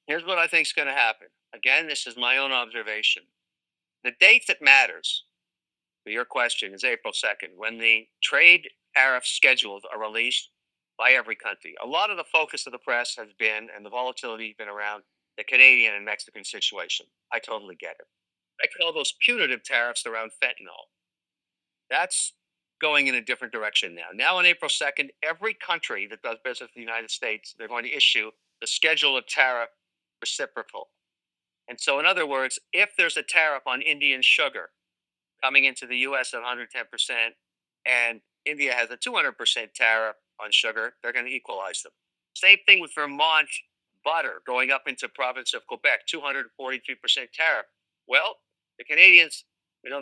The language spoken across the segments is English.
Here's what I think is going to happen. Again, this is my own observation. The date that matters for your question is April 2nd, when the trade tariff schedules are released by every country. A lot of the focus of the press has been, and the volatility has been around the Canadian and Mexican situation. I totally get it. I call those punitive tariffs around fentanyl. That's going in a different direction now. Now, on April 2nd, every country that does business with the United States, they're going to issue the schedule of tariff reciprocal. And so, in other words, if there's a tariff on Indian sugar coming into the US at 110%, and India has a 200% tariff on sugar, they're going to equalize them. Same thing with Vermont butter going up into province of Quebec, 243% tariff. Well, the Canadians,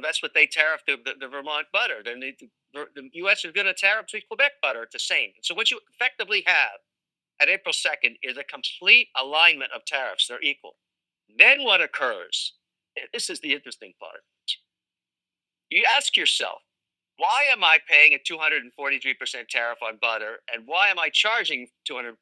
that's what they tariff the Vermont butter. Then the US is going to tariff the Quebec butter at the same. So what you effectively have at April 2nd is a complete alignment of tariffs. They're equal. Then what occurs? This is the interesting part. You ask yourself, why am I paying a 243% tariff on butter? And why am I charging 243%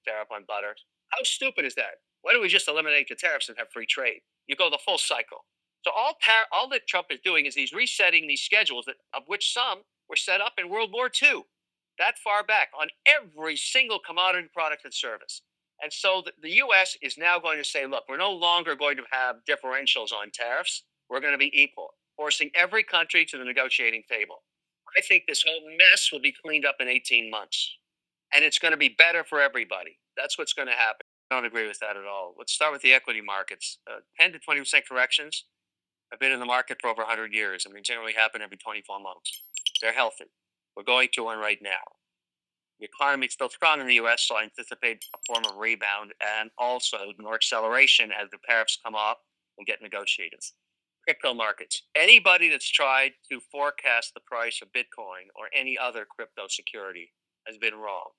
tariff on butter? How stupid is that? Why don't we just eliminate the tariffs and have free trade? You go the full cycle. So all that Trump is doing is he's resetting these schedules, of which some were set up in World War II, that far back, on every single commodity, product, and service. And so the U.S. is now going to say, look, we're no longer going to have differentials on tariffs. We're going to be equal, forcing every country to the negotiating table. I think this whole mess will be cleaned up in 18 months. And it's going to be better for everybody. That's what's going to happen. I don't agree with that at all. Let's start with the equity markets. 10 to 20% corrections have been in the market for over 100 years. I mean, generally happen every 24 months. They're healthy. We're going to one right now. The economy is still strong in the U.S., so I anticipate a form of rebound and also more acceleration as the tariffs come off and get negotiated. Crypto markets. Anybody that's tried to forecast the price of Bitcoin or any other crypto security has been wrong.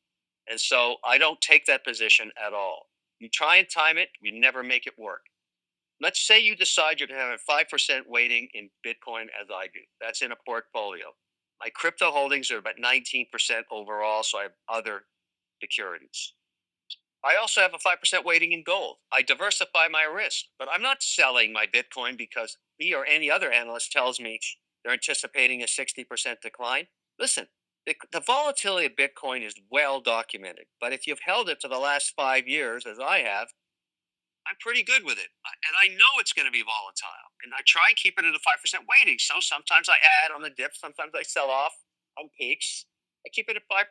And so I don't take that position at all. You try and time it, you never make it work. Let's say you decide you're going to have a 5% weighting in Bitcoin as I do. That's in a portfolio. My crypto holdings are about 19% overall, so I have other securities. I also have a 5% weighting in gold. I diversify my risk, but I'm not selling my Bitcoin because me or any other analyst tells me they're anticipating a 60% decline. Listen, the volatility of Bitcoin is well documented, but if you've held it for the last 5 years, as I have, I'm pretty good with it. And I know it's going to be volatile. And I try and keep it at a 5% weighting. So sometimes I add on the dip, sometimes I sell off on peaks. I keep it at 5%.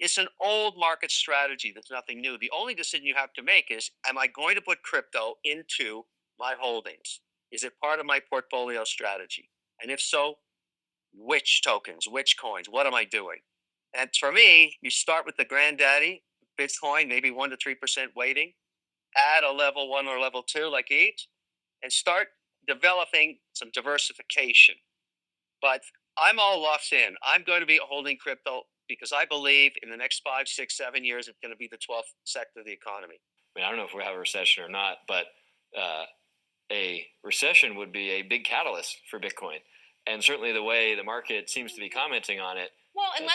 It's an old market strategy. That's nothing new. The only decision you have to make is, am I going to put crypto into my holdings? Is it part of my portfolio strategy? And if so, which tokens, which coins, what am I doing? And for me, you start with the granddaddy, Bitcoin, maybe 1 to 3% weighting. Add a level 1 or level 2 like each, and start developing some diversification. But I'm all locked in. I'm going to be holding crypto because I believe in the next 5, 6, 7 years, it's going to be the 12th sector of the economy. I mean, I don't know if we have a recession or not, but a recession would be a big catalyst for Bitcoin. And certainly the way the market seems to be commenting on it,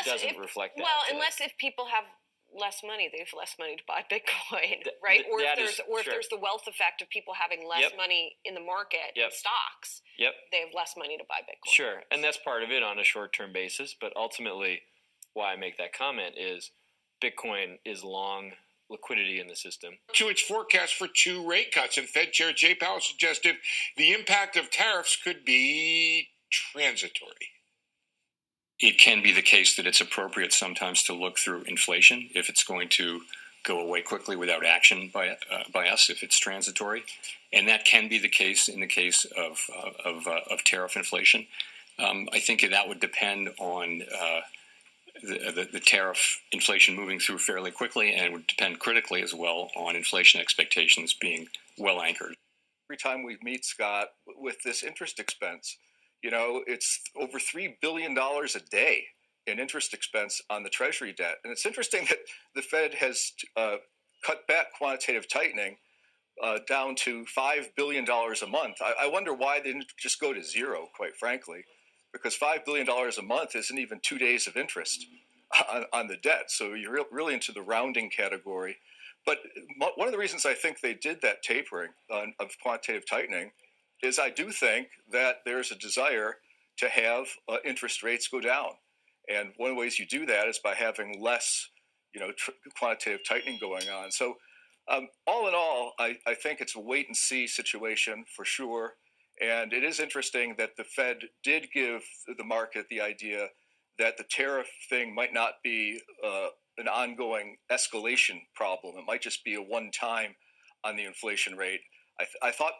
doesn't reflect that. Well, unless if people have less money, they have less money to buy Bitcoin, right? Or if there's the wealth effect of people having less money in the market in stocks, they have less money to buy Bitcoin. Sure, and that's part of it on a short-term basis, but ultimately why I make that comment is Bitcoin is long liquidity in the system. To its forecast for 2 rate cuts, and Fed Chair Jay Powell suggested the impact of tariffs could be transitory. It can be the case that it's appropriate sometimes to look through inflation if it's going to go away quickly without action by us, if it's transitory, and that can be the case in the case of tariff inflation. I think that would depend on the tariff inflation moving through fairly quickly, and it would depend critically as well on inflation expectations being well anchored. Every time we meet, Scott, with this interest expense, it's over $3 billion a day in interest expense on the Treasury debt. And it's interesting that the Fed has cut back quantitative tightening down to $5 billion a month. I wonder why they didn't just go to zero, quite frankly, because $5 billion a month isn't even 2 days of interest on the debt. So you're really into the rounding category. But one of the reasons I think they did that tapering of quantitative tightening is I do think that there's a desire to have interest rates go down. And one of the ways you do that is by having less, quantitative tightening going on. So all in all, I think it's a wait and see situation for sure. And it is interesting that the Fed did give the market the idea that the tariff thing might not be an ongoing escalation problem. It might just be a one-time on the inflation rate. I thought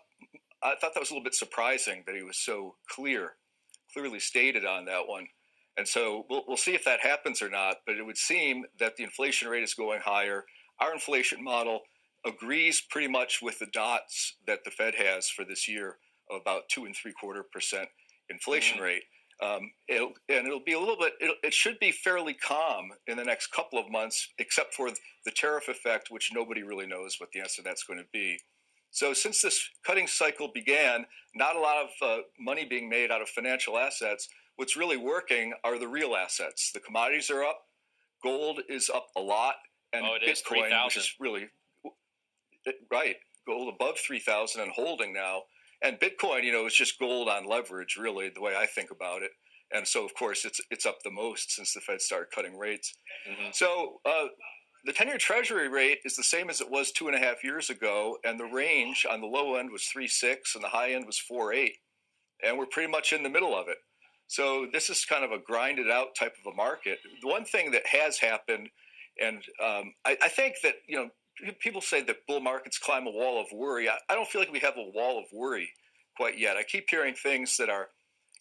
that was a little bit surprising that he was so clearly stated on that one. And so we'll see if that happens or not. But it would seem that the inflation rate is going higher. Our inflation model agrees pretty much with the dots that the Fed has for this year of about 2.75% inflation rate. It'll be a little bit. It should be fairly calm in the next couple of months, except for the tariff effect, which nobody really knows what the answer to that's going to be. So since this cutting cycle began, not a lot of money being made out of financial assets. What's really working are the real assets. The commodities are up, gold is up a lot, and Bitcoin, which is really right, gold above 3,000 and holding now. And Bitcoin, is just gold on leverage, really, the way I think about it. And so, of course, it's up the most since the Fed started cutting rates. Mm-hmm. So the 10-year Treasury rate is the same as it was 2.5 years ago, and the range on the low end was 3.6 and the high end was 4.8, and we're pretty much in the middle of it. So this is kind of a grinded out type of a market. The one thing that has happened, and I think that people say that bull markets climb a wall of worry. I don't feel like we have a wall of worry quite yet. I keep hearing things that are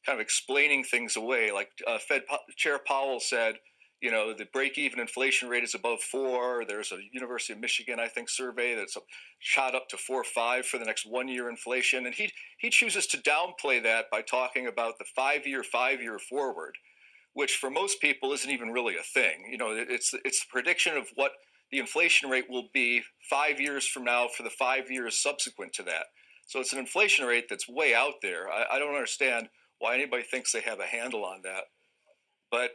kind of explaining things away. Like Fed Chair Powell said, the break-even inflation rate is above 4. There's a University of Michigan, I think, survey that's shot up to 4.5 for the next 1 year inflation. And he chooses to downplay that by talking about the 5-year forward, which for most people isn't even really a thing. It's the prediction of what the inflation rate will be 5 years from now for the 5 years subsequent to that. So it's an inflation rate that's way out there. I don't understand why anybody thinks they have a handle on that. But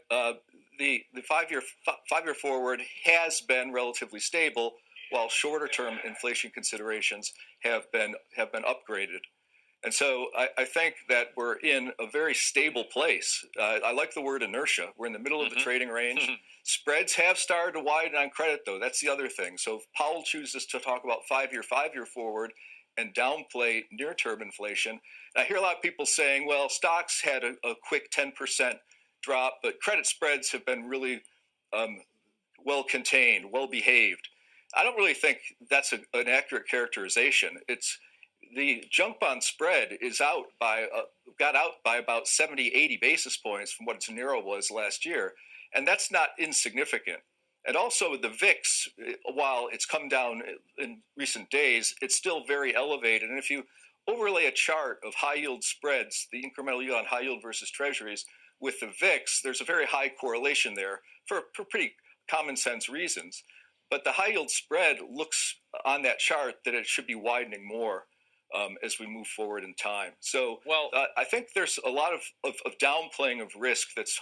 the 5-year forward has been relatively stable, while shorter term inflation considerations have been upgraded. And so I think that we're in a very stable place. I like the word inertia. We're in the middle of the trading range. Spreads have started to widen on credit, though. That's the other thing. So if Powell chooses to talk about 5-year forward and downplay near-term inflation, and I hear a lot of people saying, well, stocks had a quick 10% drop, but credit spreads have been really well contained, well behaved. I don't really think that's an accurate characterization. It's the junk bond spread is got out by about 70, 80 basis points from what its narrow was last year. And that's not insignificant. And also the VIX, while it's come down in recent days, it's still very elevated. And if you overlay a chart of high yield spreads, the incremental yield on high yield versus treasuries with the VIX, there's a very high correlation there for pretty common sense reasons. But the high yield spread looks on that chart that it should be widening more as we move forward in time. So I think there's a lot of downplaying of risk that's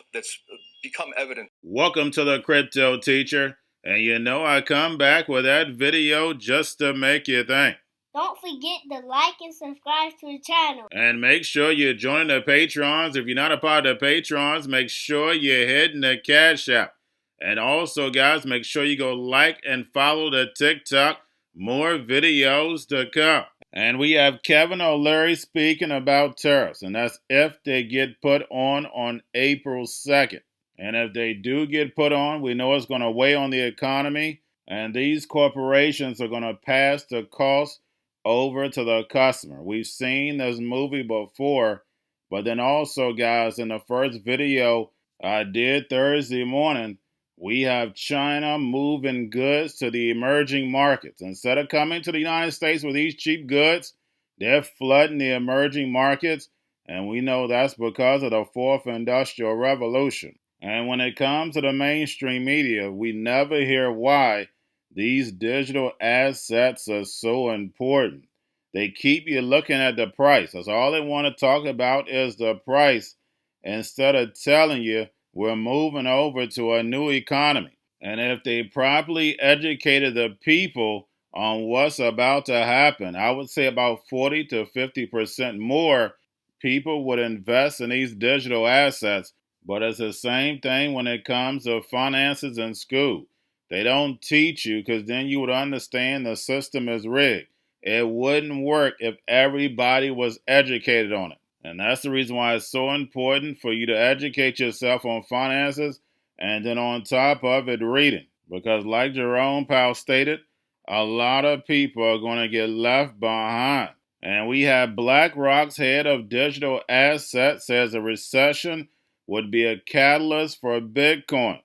become evident. Welcome to the Crypto Teacher. And I come back with that video just to make you think. Don't forget to like and subscribe to the channel. And make sure you're joining the Patrons. If you're not a part of the Patrons, make sure you're hitting the Cash App. And also, guys, make sure you go like and follow the TikTok. More videos to come. And we have Kevin O'Leary speaking about tariffs, and that's if they get put on April 2nd. And if they do get put on, we know it's going to weigh on the economy, and these corporations are going to pass the cost over to the customer. We've seen this movie before, but then also, guys, in the first video I did Thursday morning, we have China moving goods to the emerging markets. Instead of coming to the United States with these cheap goods, they're flooding the emerging markets, and we know that's because of the fourth industrial revolution. And when it comes to the mainstream media, we never hear why these digital assets are so important. They keep you looking at the price. That's all they want to talk about is the price, instead of telling you we're moving over to a new economy. And if they properly educated the people on what's about to happen, I would say about 40 to 50% more people would invest in these digital assets. But it's the same thing when it comes to finances in school. They don't teach you because then you would understand the system is rigged. It wouldn't work if everybody was educated on it. And that's the reason why it's so important for you to educate yourself on finances and then on top of it, reading. Because like Jerome Powell stated, a lot of people are going to get left behind. And we have BlackRock's head of digital assets says a recession would be a catalyst for Bitcoin.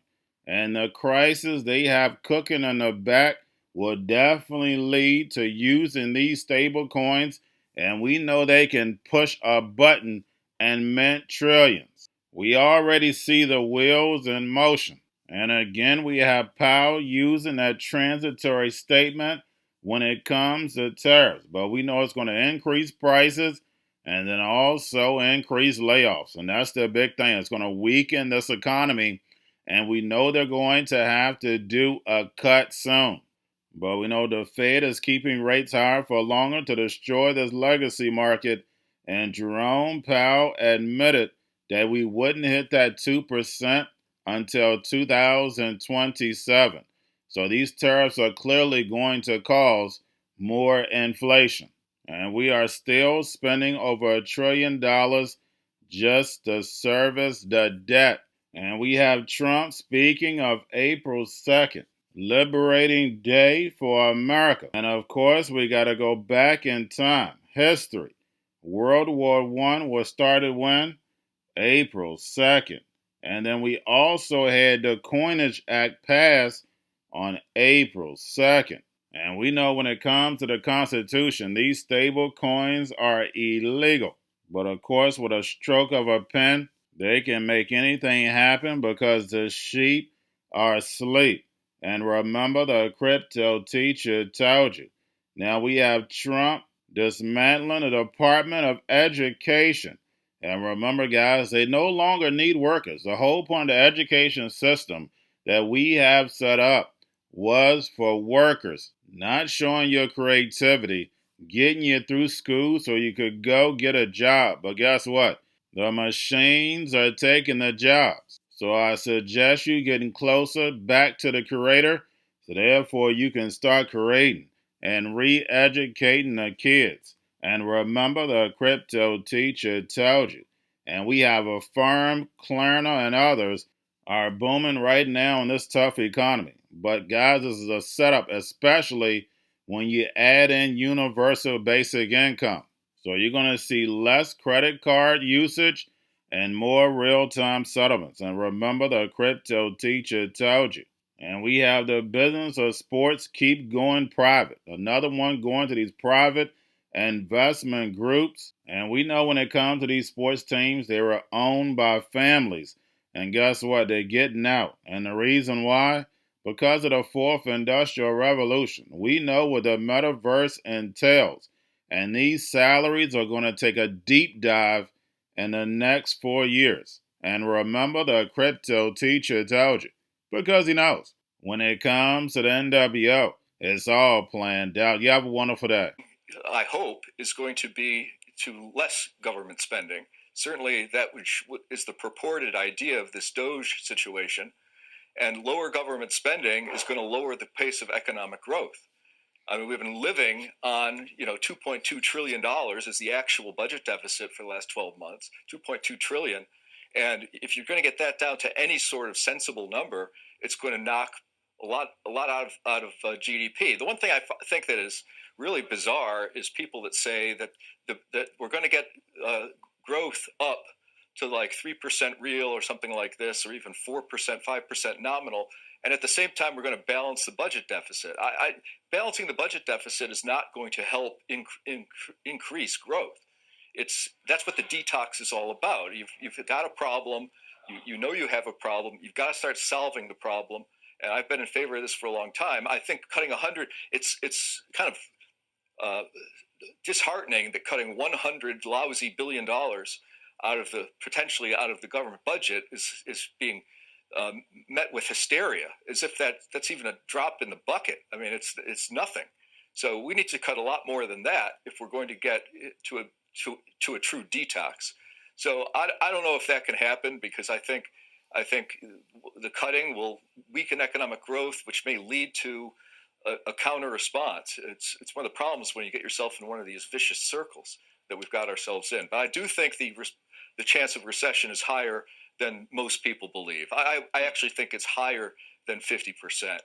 And the crisis they have cooking in the back will definitely lead to using these stable coins. And we know they can push a button and mint trillions. We already see the wheels in motion. And again, we have Powell using that transitory statement when it comes to tariffs. But we know it's going to increase prices and then also increase layoffs. And that's the big thing. It's going to weaken this economy. And we know they're going to have to do a cut soon. But we know the Fed is keeping rates higher for longer to destroy this legacy market. And Jerome Powell admitted that we wouldn't hit that 2% until 2027. So these tariffs are clearly going to cause more inflation. And we are still spending over $1 trillion just to service the debt. And we have Trump speaking of April 2nd, Liberating Day for America. And of course, we got to go back in time. History. World War I was started when? April 2nd. And then we also had the Coinage Act passed on April 2nd. And we know when it comes to the Constitution, these stable coins are illegal. But of course, with a stroke of a pen, they can make anything happen because the sheep are asleep. And remember, the crypto teacher told you. Now we have Trump dismantling the Department of Education. And remember, guys, they no longer need workers. The whole point of the education system that we have set up was for workers, not showing your creativity, getting you through school so you could go get a job. But guess what? The machines are taking the jobs. So I suggest you getting closer back to the creator so therefore you can start creating and re-educating the kids. And remember, the crypto teacher told you. And we have a firm, Klarna, and others are booming right now in this tough economy. But guys, this is a setup, especially when you add in universal basic income. So you're going to see less credit card usage and more real-time settlements. And remember, the crypto teacher told you. And we have the business of sports keep going private. Another one going to these private investment groups. And we know when it comes to these sports teams, they were owned by families. And guess what? They're getting out. And the reason why? Because of the fourth industrial revolution. We know what the metaverse entails. And these salaries are going to take a deep dive in the next 4 years. And remember, the crypto teacher told you. Because he knows. When it comes to the NWO, it's all planned out. You have a wonderful day. I hope is going to be to less government spending. Certainly that which is the purported idea of this Doge situation. And lower government spending is going to lower the pace of economic growth. I mean, we've been living on, $2.2 trillion is the actual budget deficit for the last 12 months, $2.2 trillion. And if you're going to get that down to any sort of sensible number, it's going to knock a lot out of GDP. The one thing I think that is really bizarre is people that say that we're going to get growth up to like 3% real or something like this, or even 4%, 5% nominal. And at the same time, we're going to balance the budget deficit. Balancing the budget deficit is not going to help increase growth. That's what the detox is all about. You've got a problem. You know you have a problem. You've got to start solving the problem. And I've been in favor of this for a long time. I think cutting 100, it's kind of disheartening that cutting $100 lousy billion potentially out of the government budget is being met with hysteria, as if that's even a drop in the bucket. I mean, it's nothing. So we need to cut a lot more than that if we're going to get to a true detox. So I don't know if that can happen, because I think the cutting will weaken economic growth, which may lead to a counter response. It's one of the problems when you get yourself in one of these vicious circles that we've got ourselves in. But I do think the chance of recession is higher than most people believe. I actually think it's higher than 50%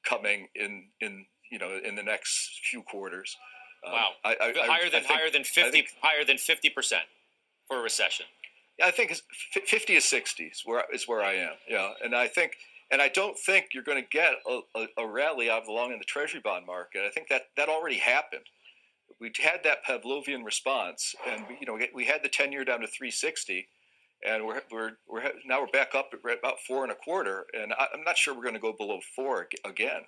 coming in the next few quarters. Wow, higher than 50% for a recession. I think it's 50 to 60 is where I am. Yeah, and I don't think you're going to get a rally out of the long in the Treasury bond market. I think that already happened. We had that Pavlovian response, and we had the 10-year down to 360, and now we're back up at about 4.25, and I'm not sure we're going to go below 4 again,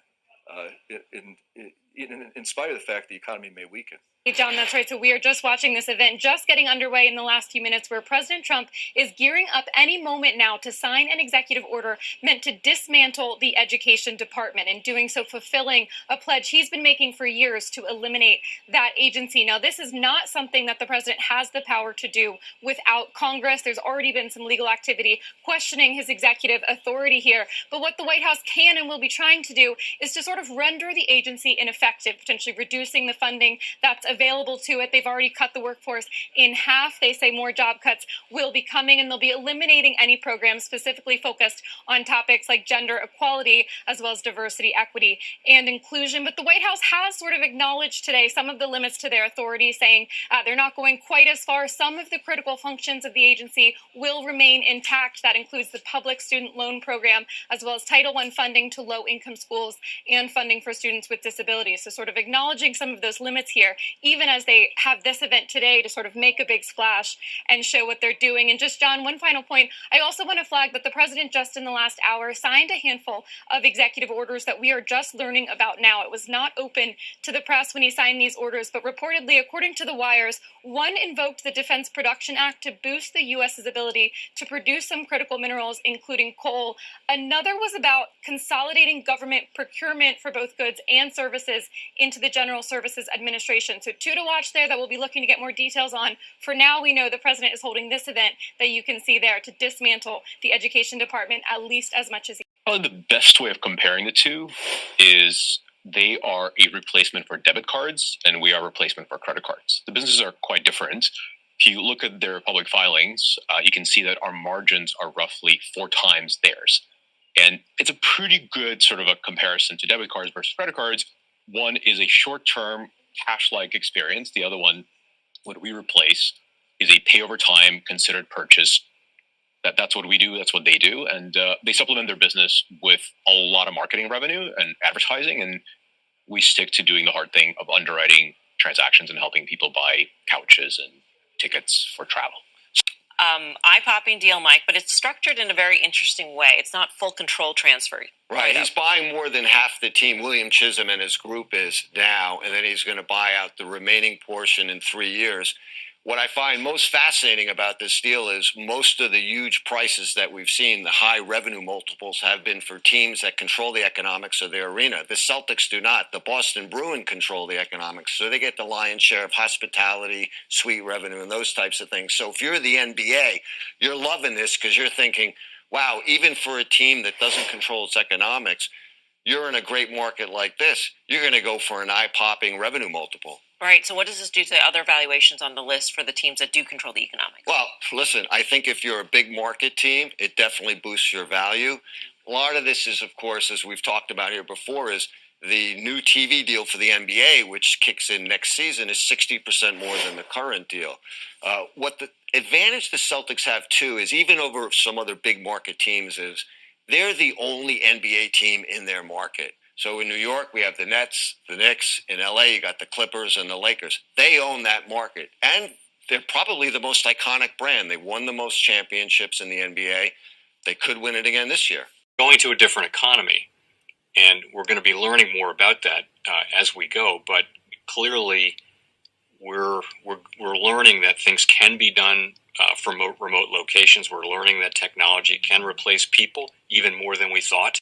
in spite of the fact the economy may weaken. Hey, John, that's right. So we are just watching this event just getting underway in the last few minutes, where President Trump is gearing up any moment now to sign an executive order meant to dismantle the education department, and doing so fulfilling a pledge he's been making for years to eliminate that agency. Now, this is not something that the president has the power to do without Congress. There's already been some legal activity questioning his executive authority here. But what the White House can and will be trying to do is to sort of render the agency ineffective, potentially reducing the funding that's available to it. They've already cut the workforce in half. They say more job cuts will be coming, and they'll be eliminating any programs specifically focused on topics like gender equality, as well as diversity, equity, and inclusion. But the White House has sort of acknowledged today some of the limits to their authority, saying they're not going quite as far. Some of the critical functions of the agency will remain intact. That includes the public student loan program, as well as Title I funding to low-income schools and funding for students with disabilities. So sort of acknowledging some of those limits here, even as they have this event today to sort of make a big splash and show what they're doing. And just, John, one final point. I also want to flag that the president just in the last hour signed a handful of executive orders that we are just learning about now. It was not open to the press when he signed these orders, but reportedly, according to the wires, one invoked the Defense Production Act to boost the U.S.'s ability to produce some critical minerals, including coal. Another was about consolidating government procurement for both goods and services into the General Services Administration. So two to watch there that we'll be looking to get more details on. For now, we know the president is holding this event that you can see there to dismantle the education department at least as much as he. Probably the best way of comparing the two is they are a replacement for debit cards and we are a replacement for credit cards. The businesses are quite different. If you look at their public filings, you can see that our margins are roughly 4 times theirs. And it's a pretty good sort of a comparison to debit cards versus credit cards. One is a short-term cash-like experience. The other one, what we replace, is a pay-over-time considered purchase. That's what we do. That's what they do. And they supplement their business with a lot of marketing revenue and advertising. And we stick to doing the hard thing of underwriting transactions and helping people buy couches and tickets for travel. Eye-popping deal, Mike, but it's structured in a very interesting way. It's not full control transfer. Right. He's buying more than half the team. William Chisholm and his group is now, and then he's going to buy out the remaining portion in 3 years. What I find most fascinating about this deal is most of the huge prices that we've seen, the high revenue multiples, have been for teams that control the economics of their arena. The Celtics do not. The Boston Bruins control the economics, so they get the lion's share of hospitality, suite revenue, and those types of things. So if you're the NBA, you're loving this because you're thinking, wow, even for a team that doesn't control its economics, you're in a great market like this, you're going to go for an eye-popping revenue multiple. Right. So what does this do to other valuations on the list for the teams that do control the economics? Well, listen, I think if you're a big market team, it definitely boosts your value. A lot of this is, of course, as we've talked about here before, is the new TV deal for the NBA, which kicks in next season, is 60% more than the current deal. What the advantage the Celtics have, too, is even over some other big market teams is they're the only NBA team in their market. So in New York, we have the Nets, the Knicks. In LA, you got the Clippers and the Lakers. They own that market. And they're probably the most iconic brand. They won the most championships in the NBA. They could win it again this year. Going to a different economy, and we're going to be learning more about that as we go. But clearly, we're learning that things can be done from remote locations. We're learning that technology can replace people even more than we thought.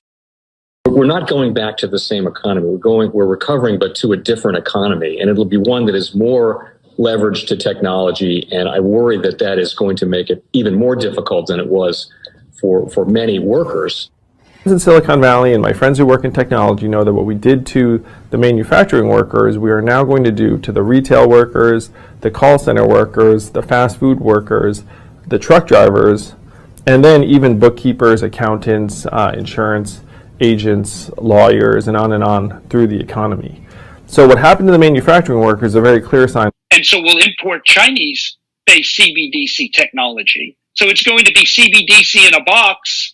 We're not going back to the same economy. We're recovering, but to a different economy, and it'll be one that is more leveraged to technology. And I worry that that is going to make it even more difficult than it was for many workers. In Silicon Valley, and my friends who work in technology know that what we did to the manufacturing workers, we are now going to do to the retail workers, the call center workers, the fast food workers, the truck drivers, and then even bookkeepers, accountants, insurance agents, lawyers, and on through the economy. So what happened to the manufacturing workers is a very clear sign. And so we'll import Chinese-based CBDC technology. So it's going to be CBDC in a box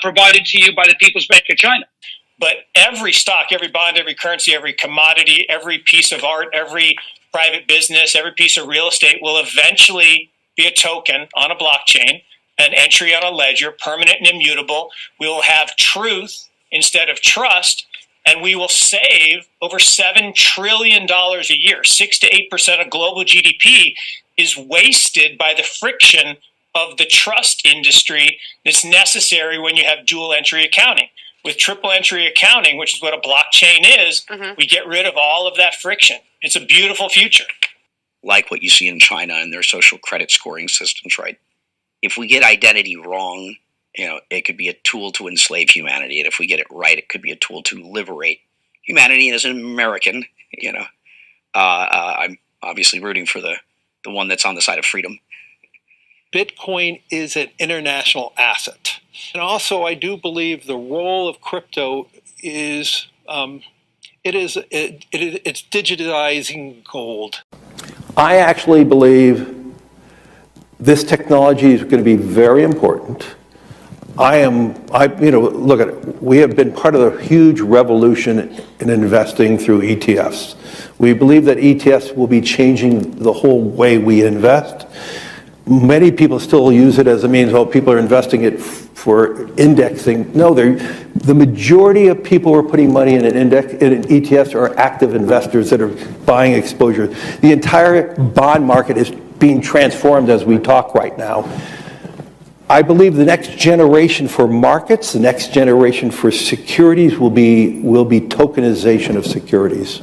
provided to you by the People's Bank of China. But every stock, every bond, every currency, every commodity, every piece of art, every private business, every piece of real estate will eventually be a token on a blockchain, an entry on a ledger, permanent and immutable. We will have truth instead of trust, and we will save over $7 trillion a year. 6 to 8% of global GDP is wasted by the friction of the trust industry that's necessary when you have dual entry accounting. With triple entry accounting, which is what a blockchain is, we get rid of all of that friction. It's a beautiful future. Like what you see in China and their social credit scoring systems, right? If we get identity wrong, it could be a tool to enslave humanity. And if we get it right, it could be a tool to liberate humanity. And as an American, I'm obviously rooting for the one that's on the side of freedom. Bitcoin is an international asset. And also, I do believe the role of crypto is, it's digitizing gold. I actually believe this technology is going to be very important. Look at it. We have been part of a huge revolution in investing through ETFs. We believe that ETFs will be changing the whole way we invest. Many people still use it as a means, people are investing it for indexing. No, the majority of people who are putting money in in ETFs are active investors that are buying exposure. The entire bond market is being transformed as we talk right now. I believe the next generation for markets, the next generation for securities will be tokenization of securities.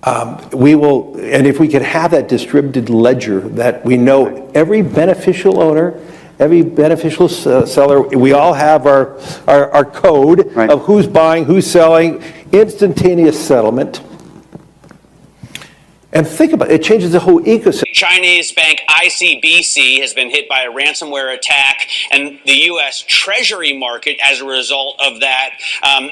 And if we could have that distributed ledger that we know every beneficial owner, every beneficial seller, we all have our code of who's buying, who's selling, instantaneous settlement. And think about it, it changes the whole ecosystem. Chinese bank ICBC has been hit by a ransomware attack, and the U.S. Treasury market, as a result of that,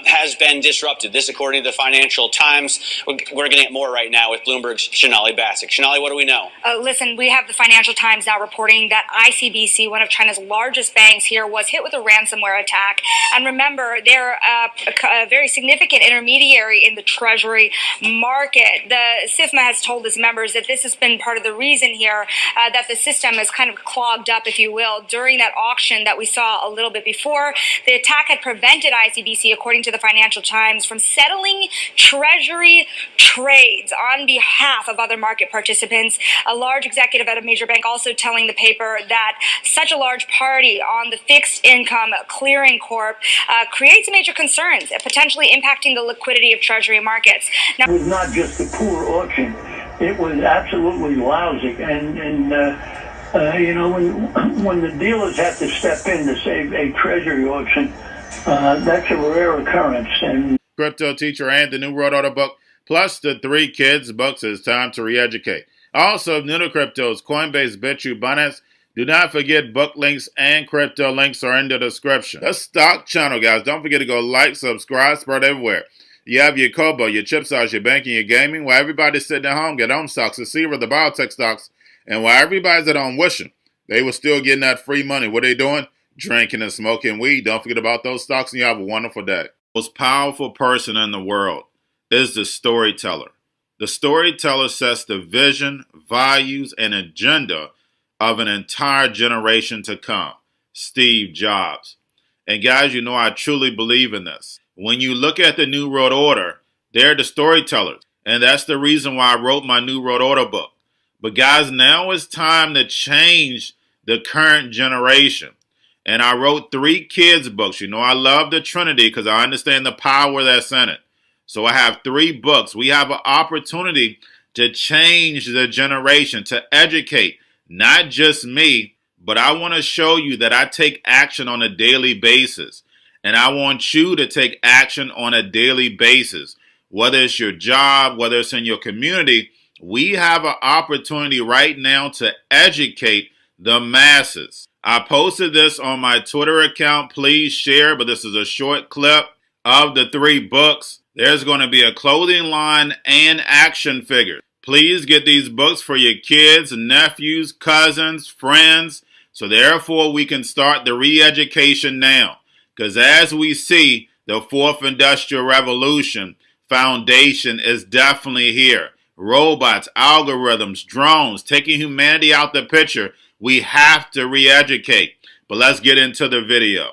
has been disrupted. This, according to the Financial Times. We're getting at more right now with Bloomberg's Shonali Bassick. Shonali, what do we know? Listen, we have the Financial Times now reporting that ICBC, one of China's largest banks here, was hit with a ransomware attack. And remember, they're a very significant intermediary in the Treasury market. The SIFMA has told its members that this has been part of the reason here that the system is kind of clogged up, if you will, during that auction that we saw a little bit before. The attack had prevented ICBC, according to the Financial Times, from settling Treasury trades on behalf of other market participants. A large executive at a major bank also telling the paper that such a large party on the fixed income clearing corp creates major concerns, potentially impacting the liquidity of Treasury markets. Now, it was not just a poor auction. It was absolutely lousy, and when the dealers have to step in to save a Treasury auction, that's a rare occurrence. And Cryptoteacher and the New World Order book, plus the 3 Kids books. It's time to re-educate. Also, new to cryptos, Coinbase, Bitrue, Binance. Do not forget book links and crypto links are in the description. The stock channel, guys. Don't forget to go like, subscribe, spread everywhere. You have your Kobo, your chip stocks, your banking, your gaming. While everybody's sitting at home, get home stocks, the Seaver, the biotech stocks. And while everybody's at home wishing, they were still getting that free money. What are they doing? Drinking and smoking weed. Don't forget about those stocks, and you have a wonderful day. The most powerful person in the world is the storyteller. The storyteller sets the vision, values, and agenda of an entire generation to come. Steve Jobs. And guys, you know I truly believe in this. When you look at the New World Order, they're the storytellers. And that's the reason why I wrote my New World Order book. But guys, now it's time to change the current generation. And I wrote 3 kids books. You know, I love the Trinity because I understand the power that's in it. So I have 3 books. We have an opportunity to change the generation, to educate, not just me, but I want to show you that I take action on a daily basis. And I want you to take action on a daily basis. Whether it's your job, whether it's in your community, we have an opportunity right now to educate the masses. I posted this on my Twitter account. Please share, but this is a short clip of the 3 books. There's going to be a clothing line and action figures. Please get these books for your kids, nephews, cousins, friends, so therefore we can start the re-education now. Because as we see, the 4th Industrial Revolution foundation is definitely here. Robots, algorithms, drones, taking humanity out the picture. We have to re-educate. But let's get into the video.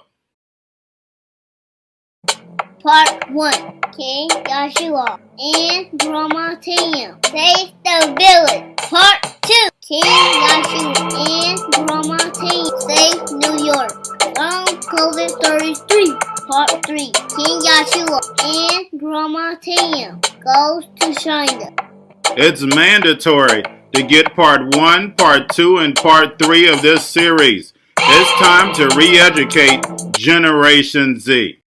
Part 1. King Joshua and Grandma Tam save the village. Part 2. King Joshua and Grandma Tam save New York from COVID stories 3. Part 3. King Joshua and Grandma Tam goes to China. It's mandatory to get part 1, part 2, and part 3 of this series. It's time to re-educate Generation Z.